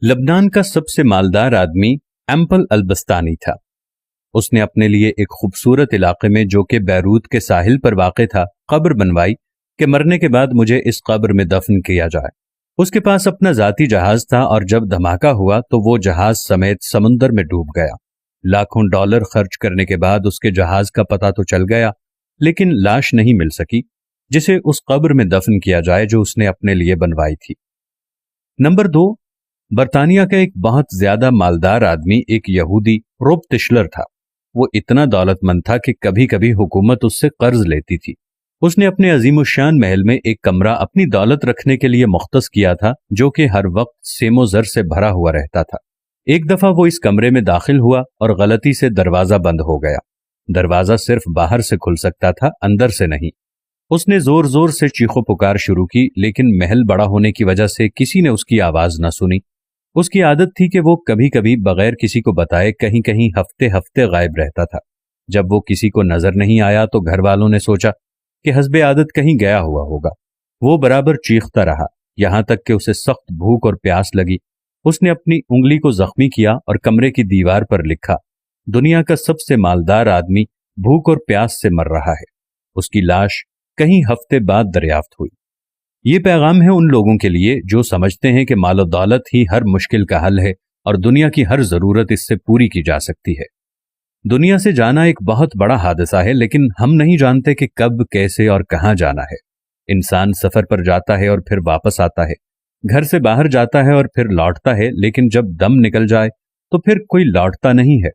लबनान का सबसे मालदार आदमी एम्पल अलबस्तानी था। उसने अपने लिए एक खूबसूरत इलाके में जो कि बैरूत के साहिल पर वाक़ था कब्र बनवाई कि मरने के बाद मुझे इस कब्र में दफन किया जाए। उसके पास अपना जाती जहाज था और जब धमाका हुआ तो वो जहाज समेत समुंदर में डूब गया। लाखों डॉलर खर्च करने के बाद उसके जहाज का पता तो चल गया, लेकिन लाश नहीं मिल सकी जिसे उस कब्र में दफन किया जाए जो उसने अपने लिए बनवाई थी। नंबर 2, बरतानिया का एक बहुत ज्यादा मालदार आदमी एक यहूदी रोब तिशलर था। वो इतना दौलतमंद था कि कभी कभी हुकूमत उससे कर्ज लेती थी। उसने अपने अजीमुशान महल में एक कमरा अपनी दौलत रखने के लिए मुख्तस किया था जो कि हर वक्त सेमो जर से भरा हुआ रहता था। एक दफा वो इस कमरे में दाखिल हुआ और गलती से दरवाजा बंद हो गया। दरवाजा सिर्फ बाहर से खुल सकता था, अंदर से नहीं। उसने जोर जोर से चीखो पुकार शुरू की, लेकिन महल बड़ा होने की वजह से किसी ने उसकी आवाज न सुनी। उसकी आदत थी कि वो कभी कभी बगैर किसी को बताए कहीं कहीं हफ्ते हफ्ते गायब रहता था। जब वो किसी को नजर नहीं आया तो घर वालों ने सोचा कि हस्बे आदत कहीं गया हुआ होगा। वो बराबर चीखता रहा, यहां तक कि उसे सख्त भूख और प्यास लगी। उसने अपनी उंगली को जख्मी किया और कमरे की दीवार पर लिखा, दुनिया का सबसे मालदार आदमी भूख और प्यास से मर रहा है। उसकी लाश कहीं हफ्ते बाद दरियाफ्त हुई। ये पैगाम है उन लोगों के लिए जो समझते हैं कि मालो दौलत ही हर मुश्किल का हल है और दुनिया की हर जरूरत इससे पूरी की जा सकती है। दुनिया से जाना एक बहुत बड़ा हादसा है, लेकिन हम नहीं जानते कि कब, कैसे और कहां जाना है। इंसान सफर पर जाता है और फिर वापस आता है, घर से बाहर जाता है और फिर लौटता है, लेकिन जब दम निकल जाए तो फिर कोई लौटता नहीं है।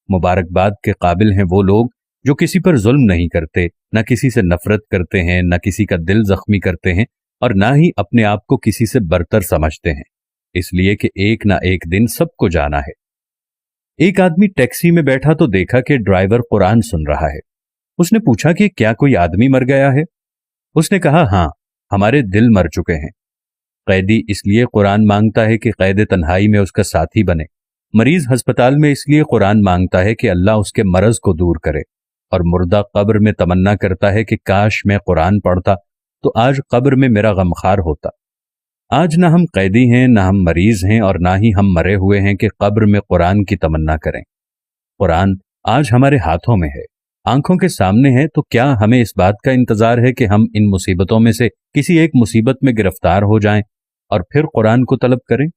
मुबारकबाद के काबिल हैं वो लोग जो किसी पर जुल्म नहीं करते, न किसी से नफरत करते हैं, न किसी का दिल जख्मी करते हैं और ना ही अपने आप को किसी से बरतर समझते हैं, इसलिए कि एक ना एक दिन सबको जाना है। एक आदमी टैक्सी में बैठा तो देखा कि ड्राइवर कुरान सुन रहा है। उसने पूछा कि क्या कोई आदमी मर गया है? उसने कहा, हाँ, हमारे दिल मर चुके हैं। कैदी इसलिए कुरान मांगता है कि कैद तन्हाई में उसका साथी बने। मरीज अस्पताल में इसलिए कुरान मांगता है कि अल्लाह उसके मरज को दूर करे। और मुर्दा कब्र में तमन्ना करता है कि काश मैं कुरान पढ़ता तो आज कब्र में मेरा गमखार होता। आज ना हम कैदी हैं, ना हम मरीज हैं और ना ही हम मरे हुए हैं कि कब्र में कुरान की तमन्ना करें। कुरान आज हमारे हाथों में है, आंखों के सामने है, तो क्या हमें इस बात का इंतजार है कि हम इन मुसीबतों में से किसी एक मुसीबत में गिरफ्तार हो जाएं और फिर कुरान को तलब करें?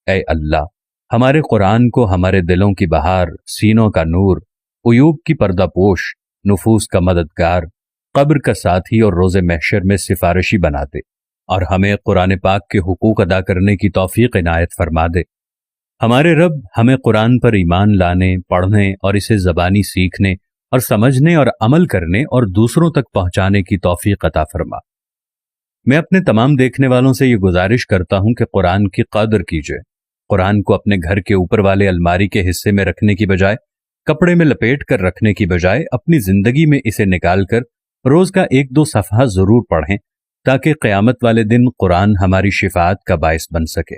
ऐ अल्लाह, हमारे कुरान को हमारे दिलों की बहार, सीनों का नूर, उयूब की पर्दापोश, नुफूस का मददगार, कब्र का साथी और रोज़े महशर में सिफारिशी बना दे और हमें कुरान पाक के हुकूक अदा करने की तौफीक इनायत फरमा दे। हमारे रब हमें कुरान पर ईमान लाने, पढ़ने और इसे ज़बानी सीखने और समझने और अमल करने और दूसरों तक पहुंचाने की तौफीक अता फरमा। मैं अपने तमाम देखने वालों से ये गुजारिश करता हूं कि कुरान की कदर कीजिए। कुरान को अपने घर के ऊपर वाले अलमारी के हिस्से में रखने की बजाय, कपड़े में लपेट कर रखने की बजाय अपनी जिंदगी में इसे निकाल कर रोज का 1-2 सफ़हा जरूर पढ़ें ताकि क़यामत वाले दिन कुरान हमारी शिफाअत का बाइस बन सके।